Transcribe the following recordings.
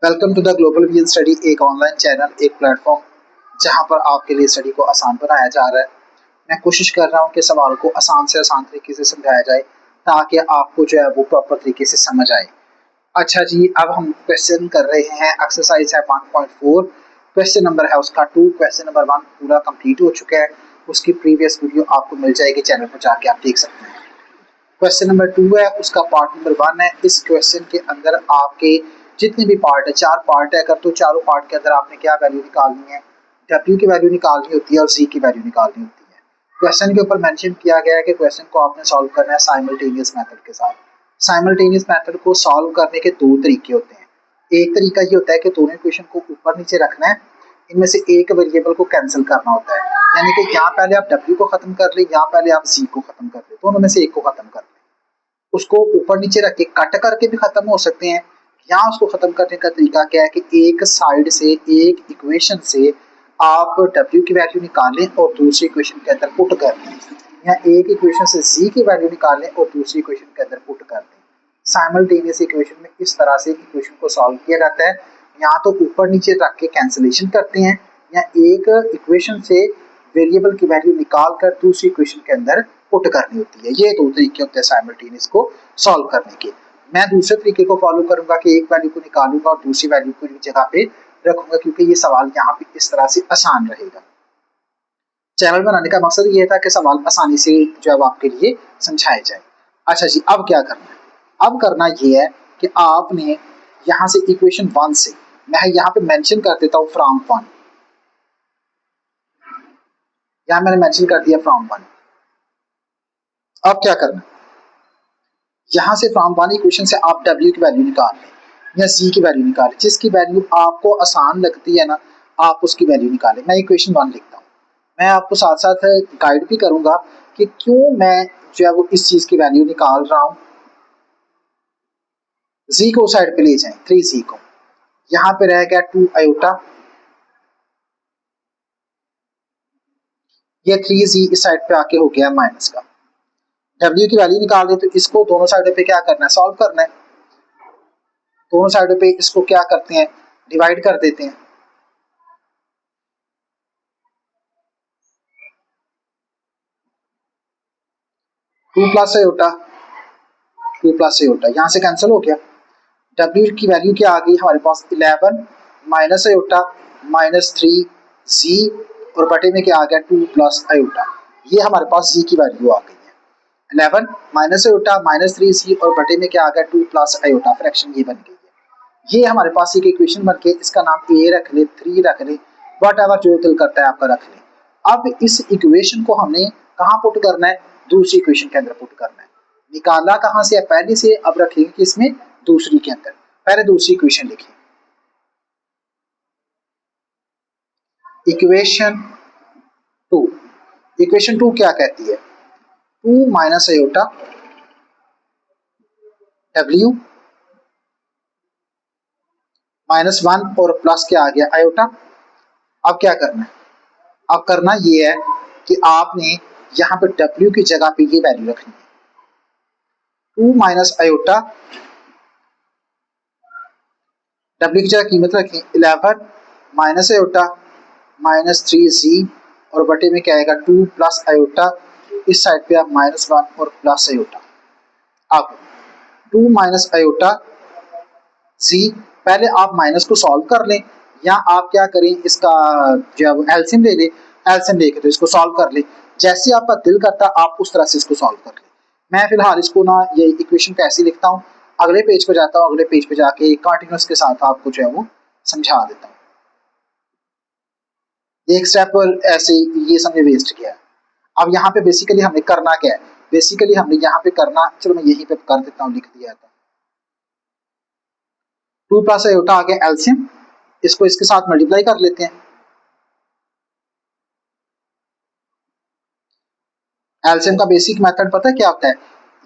Welcome to the global VN study, एक online channel, एक platform जहां पर आपके लिए स्टडी को आसान बनाया जा रहा है। मैं कोशिश कर रहा हूं कि सवाल को आसान से आसान तरीके से समझाया जाए ताकि आपको जो है वो प्रॉपर तरीके से समझ आए। अच्छा जी, अब हम क्वेश्चन कर रहे हैं। एक्सरसाइज है 1.4, क्वेश्चन नंबर है उसका 2। क्वेश्चन नंबर 1 पूरा कंप्लीट हो चुका है, उसकी प्रीवियस वीडियो आपको मिल जाएगी, चैनल पर जाके आप देख सकते हैं। क्वेश्चन नंबर 2 है, उसका पार्ट नंबर 1 है। इस क्वेश्चन के अंदर आपके जितने भी पार्ट है, 4 पार्ट है, अगर तो चारों पार्ट के अंदर आपने क्या वैल्यू निकालनी है, डब्ल्यू की वैल्यू निकालनी होती है और जी की वैल्यू निकालनी होती है। क्वेश्चन के ऊपर मेंशन किया गया है कि क्वेश्चन को आपने सॉल्व करना है साइमल्टेनियस मेथड के साथ। साइमल्टेनियस मेथड को सॉल्व करने के दो तरीके होते हैं। एक तरीका ये होता है कि दोनों इक्वेशन को ऊपर नीचे रखना है, इनमें से एक वेरिएबल को कैंसिल करना होता है। यानी कि यहाँ पहले आप डब्ल्यू को खत्म कर ले, यहाँ पहले आप जी को खत्म कर ले, दोनों में से एक को खत्म कर ले। उसको ऊपर नीचे रख के कट करके भी खत्म हो सकते हैं। यहाँ उसको खत्म करने का तरीका क्या है कि एक साइड से, एक इक्वेशन से आप W की वैल्यू निकालें और दूसरी इक्वेशन के अंदर पुट कर दें, या एक इक्वेशन से Z की वैल्यू निकालें और दूसरी इक्वेशन के अंदर पुट कर दें। साइमल्टेनियस इक्वेशन में इस तरह से इक्वेशन को सॉल्व किया जाता है। यहाँ तो ऊपर नीचे रख के कैंसिलेशन करते हैं, या एक इक्वेशन से वेरिएबल की वैल्यू निकाल कर दूसरी इक्वेशन के अंदर पुट करनी होती है। ये दो तरीके होते हैं साइमल्टेनियस को सॉल्व करने के। मैं दूसरे तरीके को फॉलो करूंगा कि एक वैल्यू को निकालूंगा और दूसरी वैल्यू को जगह पे रखूंगा, क्योंकि ये सवाल यहाँ पे इस तरह से आसान रहेगा। चैनल बनाने का मकसद ये था कि सवाल आसानी से जो है आपके लिए समझाए जाए। अच्छा जी, अब क्या करना है? अब करना ये है कि आपने यहाँ से इक्वेशन 1 से, मैं यहाँ पे मेंशन कर देता हूँ फ्रॉम 1, यहाँ मैंने मेंशन कर दिया फ्रॉम 1। अब क्या करना है? यहाँ से फ्रॉम 1 इक्वेशन से आप W की वैल्यू निकाल लें या C की वैल्यू निकालें, जिसकी वैल्यू आपको आसान लगती है ना, आप उसकी वैल्यू निकालें। मैं इक्वेशन 1 लिखता हूँ। मैं आपको साथ साथ गाइड भी करूंगा कि क्यों मैं जो है वो इस चीज की वैल्यू निकाल रहा हूँ। Z को साइड पे ले जाएं, 3Z को, यहाँ पे रह गया 2 आयोटा, ये 3Z इस साइड पे आके हो गया माइनस का। W की वैल्यू निकाल दे तो इसको दोनों साइडों पे क्या करना है? सॉल्व करना है। दोनों साइडों पे इसको क्या करते हैं? डिवाइड कर देते हैं। Two plus iota, 2 plus iota यहाँ से कैंसिल हो गया। W की वैल्यू क्या आ गई हमारे पास? 11 माइनस आयोटा माइनस 3Z, और बटे में क्या आ गया? 2 प्लस आयोटा। ये हमारे पास Z की वैल्यू आ गई है। 11 माइनस आयोटा माइनस 3Z और बटे में क्या आ गया? 2 प्लस आयोटा। फ्रैक्शन ये बन गई है। ये हमारे पास एक इक्वेशन बन के, इसका नाम A रख ले, 3 रख ले, वट एवर जो दिल करता है आपका रख ले। अब इस इक्वेशन को हमने कहाँ पुट करना है? दूसरी इक्वेशन के अंदर पुट करना है। निकाला कहाँ से है? पहले से। अब रखेंगे कि इसमें दूसरी के अंदर। पहले दूसरी इक्वेशन लिखिए। इक्वेशन 2, इक्वेशन 2 क्या कहती है? 2 माइनस आयोटा W माइनस 1 और प्लस क्या आ गया? आयोटा। अब क्या करना है? अब करना ये है कि आपने यहाँ पे W की जगह पे ये वैल्यू रखनी है। 2 माइनस आयोटा, W की जगह कीमत रखें 11 माइनस आयोटा माइनस 3Z, और बटे में क्या आएगा? 2 प्लस आयोटा। इस साइड पे आप माइनस 1 और प्लस आयोटा। अब 2 माइनस आयोटा Z, पहले आप माइनस को सॉल्व कर लें, या आप क्या करें, इसका जो है एलसीएम ले लें। एलसीएम लेके तो इसको सॉल्व कर लें। जैसे आपका दिल करता आप उस तरह से इसको सॉल्व कर लें। मैं फिलहाल इसको ना ये इक्वेशन कैसे लिखता हूँ, अगले पेज पे जाता हूँ, अगले पेज पे जाके कंटिन्यूअस के साथ आपको जो है वो समझा देता हूँ। एक स्टेप ऐसे ये समझे वेस्ट किया है। अब यहाँ पे बेसिकली हमने करना क्या है? बेसिकली हमने यहाँ पे करना, चलो मैं यहीं पे कर देता हूँ, लिख दिया था। 2 प्लस आयोटा आ गया एलसीएम, इसको इसके साथ मल्टीप्लाई कर लेते हैं। एलसीएम का बेसिक मेथड पता है क्या होता है?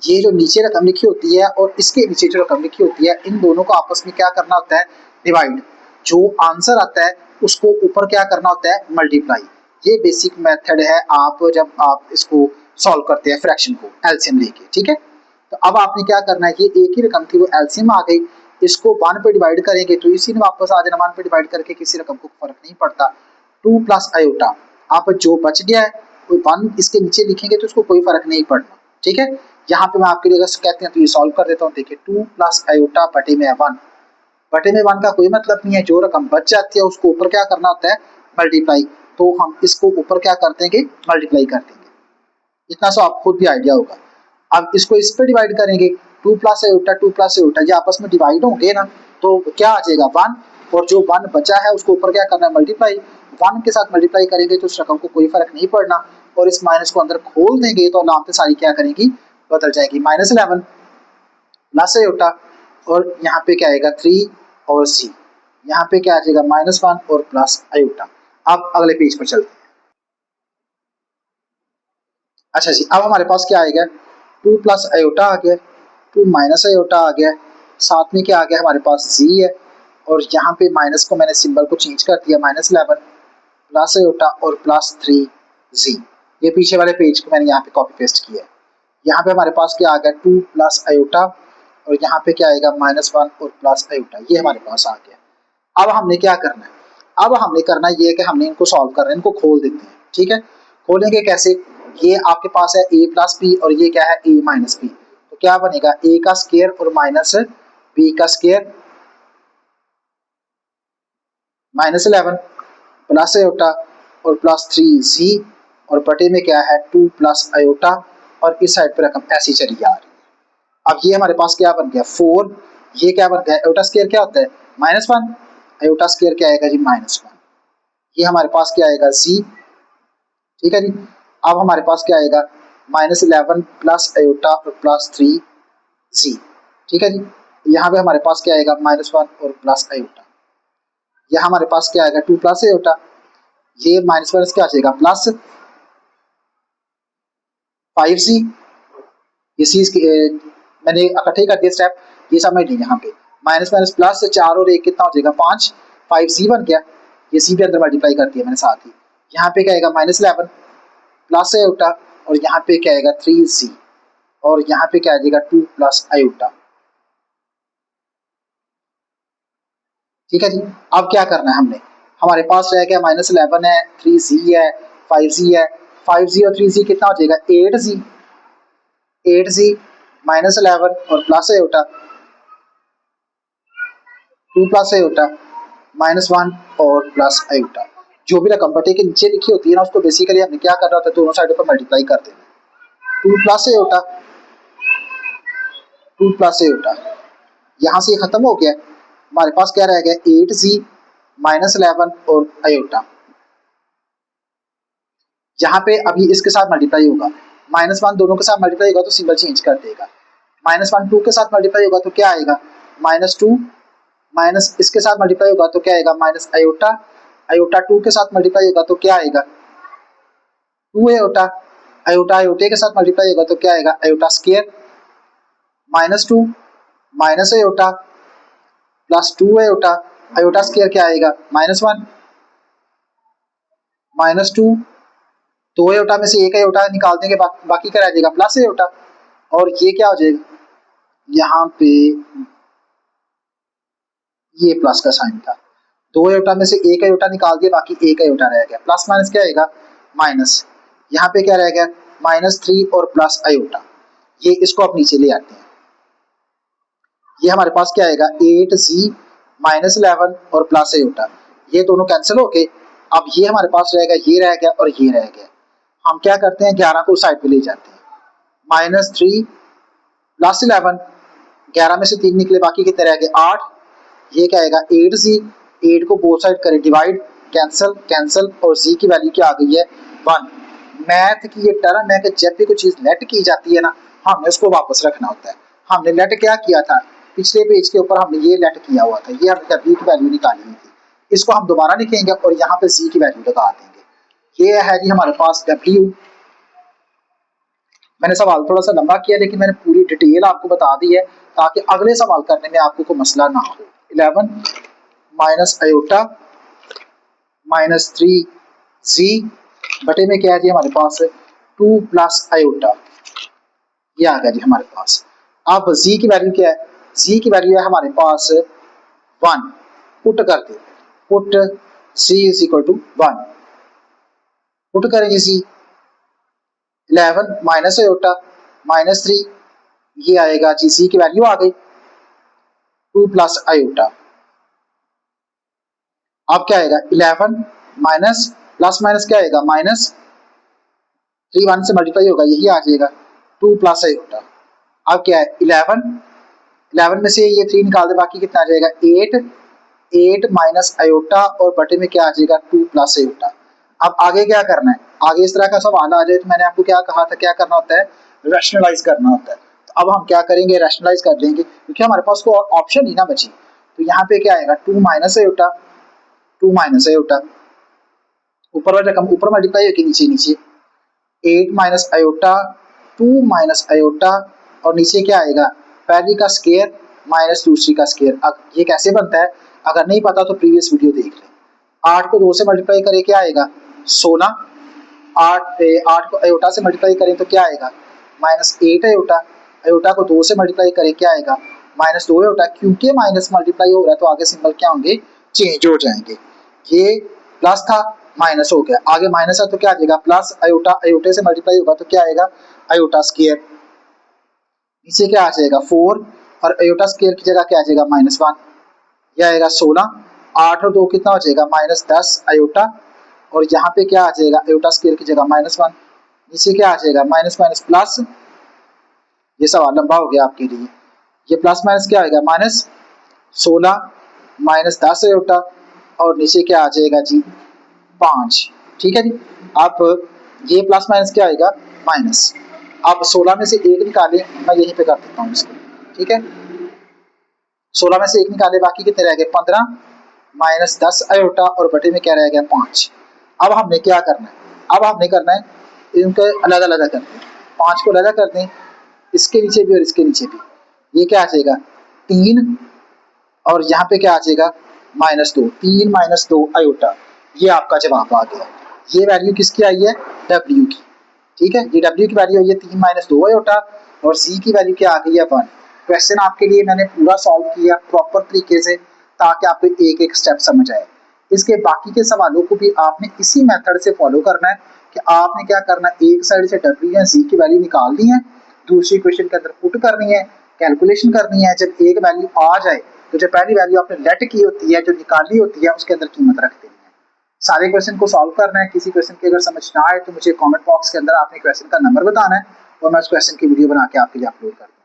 ये जो नीचे रकम लिखी होती है और इसके नीचे जो रकम लिखी होती है, इन दोनों को आपस में क्या करना होता है? डिवाइड। जो आंसर आता है उसको ऊपर क्या करना होता है? मल्टीप्लाई। ये बेसिक मेथड है आप जब आप इसको सॉल्व करते हैं फ्रैक्शन को एलसीएम लेके, ठीक है। तो अब आपने क्या करना है, ये एक ही रकम थी, वो एलसीएम आ गई, इसको 1 पे डिवाइड करेंगे तो इसी ने वापस आ जाना, 1 पे डिवाइड करके किसी रकम को फर्क नहीं पड़ता। 2 प्लस आयोटा, आप जो बच गया है वो 1 इसके नीचे लिखेंगे तो उसको कोई फर्क नहीं पड़ना, ठीक है। यहाँ पे मैं आपके लिए अगर कहते हैं तो ये सॉल्व कर देता हूँ। देखिए 2 प्लस आयोटा बटे में 1, बटे में 1 का कोई मतलब नहीं है, जो रकम बच जाती है उसको ऊपर क्या करना होता है, मल्टीप्लाई। तो हम इसको ऊपर क्या कर देंगे, मल्टीप्लाई कर देंगे। इतना सो आप खुद भी आइडिया होगा। अब इसको इस पे डिवाइड करेंगे, 2 प्लस आयोटा 2 प्लस आयोटा ये आपस में डिवाइड होंगे ना, तो क्या आ जाएगा 1, और जो 1 बचा है उसको ऊपर क्या करना है, मल्टीप्लाई। 1 के साथ मल्टीप्लाई करेंगे तो उस रकम को कोई फर्क नहीं पड़ना, और इस माइनस को अंदर खोल देंगे तो अलामतें सारी क्या करेंगी, बदल जाएगी। -11 प्लस आयोटा, और यहाँ पे क्या आएगा 3 और c, यहाँ पे क्या आ जाएगा -1 और प्लस आयोटा। अब अगले पेज पर चलते हैं। अच्छा जी, अब हमारे पास क्या आएगा, 2 प्लस आयोटा आ गया, 2 माइनस आयोटा आ गया, साथ में क्या आ गया हमारे पास z है, और यहाँ पे माइनस को मैंने सिंबल को चेंज कर दिया, -11 प्लस आयोटा और प्लस 3z। ये पीछे वाले पेज को मैंने यहाँ पे कॉपी पेस्ट किया है। यहाँ पे हमारे पास क्या आ गया 2 प्लस आयोटा, और यहाँ पे क्या आएगा -1 और प्लस आयोटा, ये हमारे पास आ गया। अब हमने क्या करना है, अब हमने करना ये है कि हमने इनको सॉल्व करना है, इनको खोल देते हैं, ठीक है। खोलेंगे कैसे, ये आपके पास है a प्लस बी और ये क्या है a माइनस बी, तो क्या बनेगा a का स्क्वायर और माइनस b का स्क्वायर, -11 प्लस आयोटा और प्लस 3z, और बटे में क्या है 2 प्लस आयोटा, और इस साइड पर रकम ऐसी चली आ रही है। अब ये हमारे पास क्या बन गया 4, ये क्या बन गया, आयोटा स्क्वायर क्या होता है -1, आयोटा स्क्वायर क्या आएगा जी -1, ये हमारे पास क्या आएगा z, ठीक है जी। अब हमारे पास क्या आएगा -11 प्लस आयोटा और प्लस 3z, ठीक है जी। यहाँ पे हमारे पास क्या आएगा -1 और प्लस आयोटा, यहाँ हमारे पास क्या आएगा 2 प्लस आयोटा, ये -1 क्या आ जाएगा प्लस 5z, ये सी मैंने इकट्ठे कर दिया स्टेप, ये समझ लीजिए। यहाँ पे माइनस प्लस 4 और 1 कितना हो जाएगा 5, 5z बन गया, ये सी भी अंदर मल्टीप्लाई कर दिया मैंने साथ ही। यहाँ पे क्या आएगा -11 प्लस आयोटा, और यहाँ पे क्या आएगा 3z, और यहाँ पे क्या आ जाएगा 2 प्लस आयोटा, ठीक है जी। अब क्या करना है हमने, हमारे पास रह गया -11 है, 3z है, 5z है, 5z और 3z कितना हो जाएगा 8z, 8z -11 और प्लस आयोटा 2 प्लस आयोटा -1 और प्लस आयोटा। जो भी रकम बटे के नीचे लिखी होती है ना उसको बेसिकली हमने क्या करना होता है, दोनों साइडों पर मल्टीप्लाई कर देना। 2 प्लस आयोटा 2 प्लस आयोटा, यहाँ से खत्म हो गया, हमारे पास क्या रह गया 8z -11 और आयोटा। यहाँ पे अभी इसके साथ मल्टीप्लाई होगा, -1 दोनों के साथ मल्टीप्लाई होगा तो सिंबल चेंज कर देगा, -1 2 के साथ मल्टीप्लाई होगा तो क्या आएगा -2, माइनस इसके साथ मल्टीप्लाई होगा तो क्या आएगा माइनस आयोटा, आयोटा 2 के साथ मल्टीप्लाई होगा तो क्या आएगा 2 आयोटा, आयोटा आयोटे के साथ मल्टीप्लाई होगा तो क्या आएगा iota square, -2 minus iota plus 2 iota, iota square क्या आएगा -1, -2 2 आयोटा में से एक आयोटा निकाल देंगे, बाकी क्या रह जाएगा प्लस आयोटा, और ये क्या हो जाएगा यहाँ पे ये प्लस का साइन था, 2 आयोटा में से एक आयोटा निकाल दिया, बाकी एक आयोटा रह गया, प्लस माइनस क्या आएगा माइनस, यहाँ पे क्या रह गया -3 और प्लस आयोटा, ये इसको आप नीचे ले आते हैं, ये हमारे पास क्या आएगा 8z -11 और प्लस आयोटा, ये दोनों कैंसिल हो गए। अब ये हमारे पास रहेगा, ये रह गया और ये रह गया, हम क्या करते हैं 11 को साइड पे ले जाते हैं, -3 प्लस 11, 11 में से 3 निकले बाकी कितने रह गए 8, ये क्या आएगा 8z, 8 को बोथ साइड करें डिवाइड, कैंसिल कैंसिल, और z की वैल्यू क्या आ गई है 1। मैथ की ये टर्म है कि जब भी कोई चीज लेट की जाती है ना हमने उसको वापस रखना होता है। हमने लेट क्या किया था पिछले पेज के ऊपर, हमने ये लेट किया हुआ था, ये हमने w की वैल्यू निकाली हुई थी, इसको हम दोबारा लिखेंगे और यहाँ पे z की वैल्यू लगा देंगे। ये है जी हमारे पास w। मैंने सवाल थोड़ा सा लंबा किया लेकिन मैंने पूरी डिटेल आपको बता दी है ताकि अगले सवाल करने में आपको कोई मसला ना हो। 11 माइनस आयोटा -3z बटे में क्या है जी हमारे पास 2 प्लस आयोटा, ये आ गया जी हमारे पास। अब z की वैल्यू क्या है, c की वैल्यू है हमारे पास 1, पुट कर दे, put c is equal to 1, put करेंगे c 11 माइनस आयोटा माइनस 3, ये आएगा जी, c की वैल्यू आ गई 2 प्लस आयोटा। अब क्या आएगा 11 माइनस प्लस माइनस क्या आएगा माइनस 3, 1 से मल्टीप्लाई होगा, यही आ जाएगा 2 प्लस आयोटा। अब क्या है 11, 11 में से ये 3 निकाल दे, बाकी कितना आ जाएगा 8, 8 माइनस आयोटा और बटे में क्या आ जाएगा 2 प्लस आयोटा। अब आगे क्या करना है, आगे इस तरह का सवाल आ जाए तो मैंने आपको क्या कहा था, क्या करना होता है, रैशनलाइज करना होता है। तो अब हम क्या करेंगे, रैशनलाइज कर देंगे, क्योंकि हमारे पास कोई ऑप्शन ही ना बची। तो यहाँ पे क्या आएगा 2 माइनस आयोटा, 2 माइनस आयोटा, ऊपर वाली रकम ऊपर मल्टीप्लाई होगी, नीचे नीचे 8 माइनस आयोटा, 2 माइनस आयोटा और नीचे क्या आएगा पहली का स्क्वायर माइनस दूसरी का स्क्वायर। अब ये कैसे बनता है, अगर नहीं पता तो प्रीवियस वीडियो देख लें। 8 को 2 से मल्टीप्लाई करें क्या आएगा 16, 8 को आयोटा से मल्टीप्लाई करें तो क्या आएगा माइनस 8 आयोटा, आयोटा को 2 से मल्टीप्लाई करें क्या आएगा माइनस 2 आयोटा। क्योंकि माइनस मल्टीप्लाई हो रहा है तो आगे सिंबल क्या होंगे, चेंज हो जाएंगे। ये प्लस था माइनस हो गया, आगे माइनस है तो क्या आ जाएगा प्लस आयोटा, आयोटे से मल्टीप्लाई होगा तो क्या आएगा आयोटा स्क्वायर, नीचे क्या आ जाएगा 4 और आयोटा स्क्वायर की जगह क्या आ जाएगा -1, यह आएगा 16, 8 और 2 कितना हो जाएगा -10 आयोटा और यहाँ पे क्या आ जाएगा आयोटा स्क्वायर की जगह -1, नीचे क्या आ जाएगा माइनस माइनस प्लस। ये सवाल लंबा हो गया आपके लिए, ये प्लस माइनस क्या आएगा -16 -10 आयोटा और नीचे क्या आ जाएगा जी 5, ठीक है जी। अब ये प्लस माइनस क्या आएगा माइनस। अब 16 में से 1 निकालें, मैं यहीं पे कर देता हूँ इसको, ठीक है। 16 में से 1 निकाले, बाकी कितने रह गए 15 -10 आयोटा और बटे में क्या रह गया 5। अब हमने क्या करना है, अब हमने करना है इनके अलग अलग कर दें, 5 को अलग कर दें, इसके नीचे भी और इसके नीचे भी, ये क्या आ जाएगा 3 और यहाँ पे क्या आ जाएगा -2, 3 -2 आयोटा। ये आपका जवाब आ गया। ये वैल्यू किसकी आई है W की, ठीक है। ये W की वैल्यू आई है 3 -2 आयोटा और C की वैल्यू क्या आ गई है 1। क्वेश्चन आपके लिए मैंने पूरा सॉल्व किया प्रॉपर तरीके से ताकि आपको एक एक स्टेप समझ आए। इसके बाकी के सवालों को भी आपने इसी मेथड से फॉलो करना है कि आपने क्या करना है, एक साइड से W या C की वैल्यू निकालनी है, दूसरी क्वेश्चन के अंदर पुट करनी है, कैलकुलेशन करनी है। जब एक वैल्यू आ जाए तो जो पहली वैल्यू आपने लेट की होती है, जो निकाली होती है, उसके अंदर कीमत रख देनी है। सारे क्वेश्चन को सॉल्व करना है। किसी क्वेश्चन की अगर समझ ना आए तो मुझे कमेंट बॉक्स के अंदर आपने क्वेश्चन का नंबर बताना है और मैं उस क्वेश्चन की वीडियो बना के आपके लिए अपलोड कर दूंगा।